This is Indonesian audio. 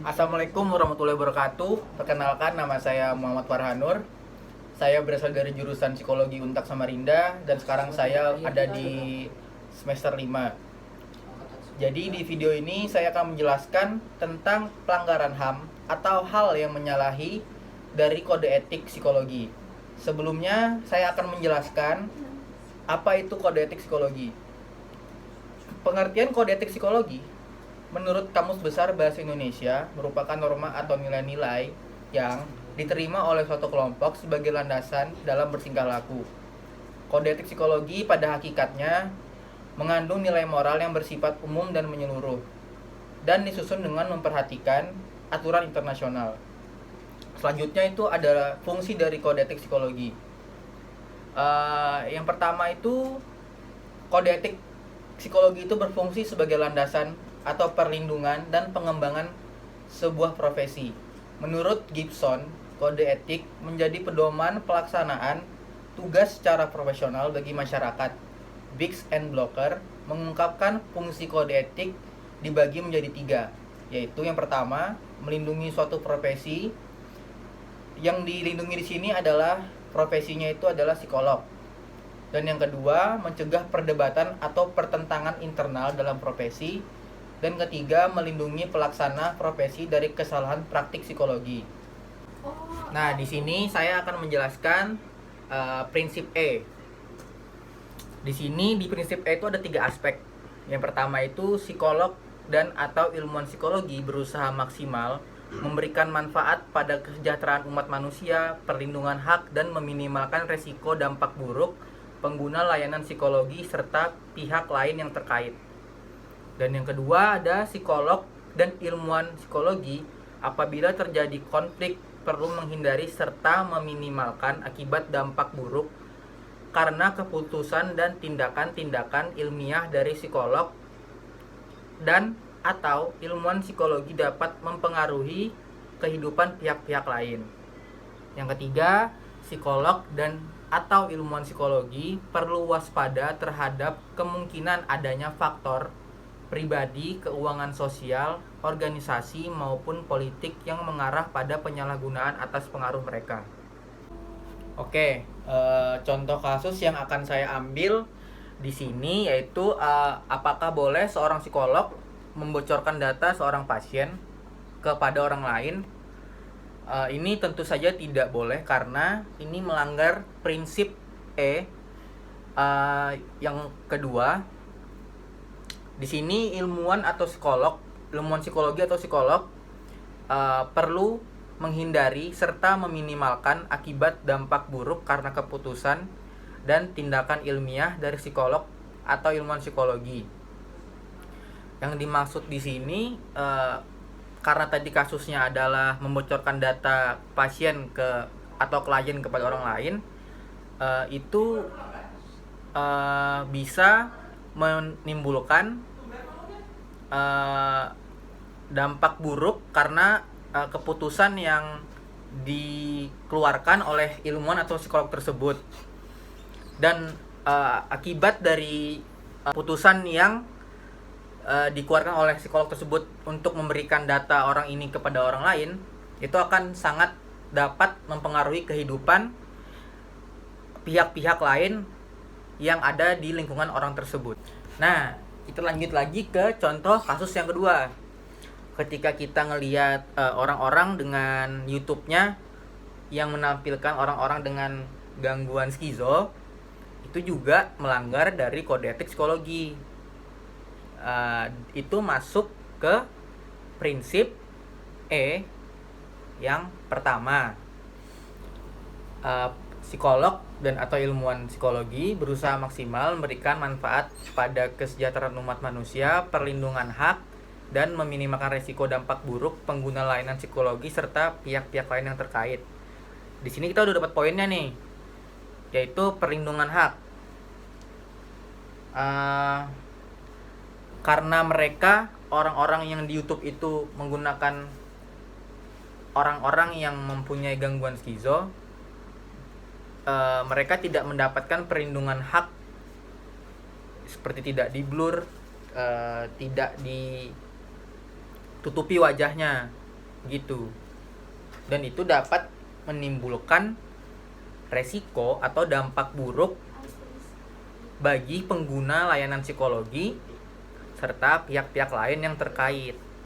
Assalamualaikum warahmatullahi wabarakatuh. Perkenalkan, nama saya Muhammad Farhanur. Saya berasal dari jurusan Psikologi Untak Samarinda dan sekarang saya ada di semester 5. Jadi di video ini saya akan menjelaskan tentang pelanggaran HAM atau hal yang menyalahi dari kode etik psikologi. Sebelumnya saya akan menjelaskan apa itu kode etik psikologi. Pengertian kode etik psikologi menurut Kamus Besar Bahasa Indonesia merupakan norma atau nilai-nilai yang diterima oleh suatu kelompok sebagai landasan dalam bertingkah laku. Kode etik psikologi pada hakikatnya mengandung nilai moral yang bersifat umum dan menyeluruh, dan disusun dengan memperhatikan aturan internasional. Selanjutnya itu adalah fungsi dari kode etik psikologi. Yang pertama itu, kode etik psikologi itu berfungsi sebagai landasan atau perlindungan dan pengembangan sebuah profesi. Menurut Gibson, kode etik menjadi pedoman pelaksanaan tugas secara profesional bagi masyarakat. Biggs and Blocker mengungkapkan fungsi kode etik dibagi menjadi 3, yaitu yang pertama, melindungi suatu profesi. Yang dilindungi di sini adalah profesinya itu adalah psikolog. Dan yang kedua, mencegah perdebatan atau pertentangan internal dalam profesi. Dan ketiga, melindungi pelaksana profesi dari kesalahan praktik psikologi. Nah, di sini saya akan menjelaskan prinsip E. Di sini di prinsip E itu ada 3 aspek. Yang pertama itu, psikolog dan atau ilmuwan psikologi berusaha maksimal memberikan manfaat pada kesejahteraan umat manusia, perlindungan hak, dan meminimalkan resiko dampak buruk pengguna layanan psikologi serta pihak lain yang terkait. Dan yang kedua ada psikolog dan ilmuwan psikologi apabila terjadi konflik perlu menghindari serta meminimalkan akibat dampak buruk karena keputusan dan tindakan-tindakan ilmiah dari psikolog dan atau ilmuwan psikologi dapat mempengaruhi kehidupan pihak-pihak lain. Yang ketiga, psikolog dan atau ilmuwan psikologi perlu waspada terhadap kemungkinan adanya faktor pribadi, keuangan sosial, organisasi maupun politik yang mengarah pada penyalahgunaan atas pengaruh mereka. Oke, contoh kasus yang akan saya ambil di sini yaitu apakah boleh seorang psikolog membocorkan data seorang pasien kepada orang lain? Ini tentu saja tidak boleh karena ini melanggar prinsip E. Yang kedua, di sini ilmuwan psikologi atau psikolog perlu menghindari serta meminimalkan akibat dampak buruk karena keputusan dan tindakan ilmiah dari psikolog atau ilmuwan psikologi. Yang dimaksud di sini karena tadi kasusnya adalah membocorkan data pasien atau klien kepada orang lain, itu bisa menimbulkan dampak buruk karena keputusan yang dikeluarkan oleh ilmuwan atau psikolog tersebut, dan akibat dari putusan yang dikeluarkan oleh psikolog tersebut untuk memberikan data orang ini kepada orang lain, itu akan sangat dapat mempengaruhi kehidupan pihak-pihak lain yang ada di lingkungan orang tersebut. Nah, kita lanjut lagi ke contoh kasus yang kedua. Ketika kita ngelihat orang-orang dengan YouTube-nya yang menampilkan orang-orang dengan gangguan skizo, itu juga melanggar dari kode etik psikologi. Itu masuk ke prinsip E yang pertama. Psikolog dan atau ilmuwan psikologi berusaha maksimal memberikan manfaat pada kesejahteraan umat manusia, perlindungan hak, dan meminimalkan resiko dampak buruk pengguna layanan psikologi serta pihak-pihak lain yang terkait. Di sini kita udah dapat poinnya nih, yaitu perlindungan hak. Karena mereka orang-orang yang di YouTube itu menggunakan orang-orang yang mempunyai gangguan skizo, mereka tidak mendapatkan perlindungan hak seperti tidak di blur, tidak ditutupi wajahnya. gitu. Dan itu dapat menimbulkan resiko atau dampak buruk bagi pengguna layanan psikologi serta pihak-pihak lain yang terkait.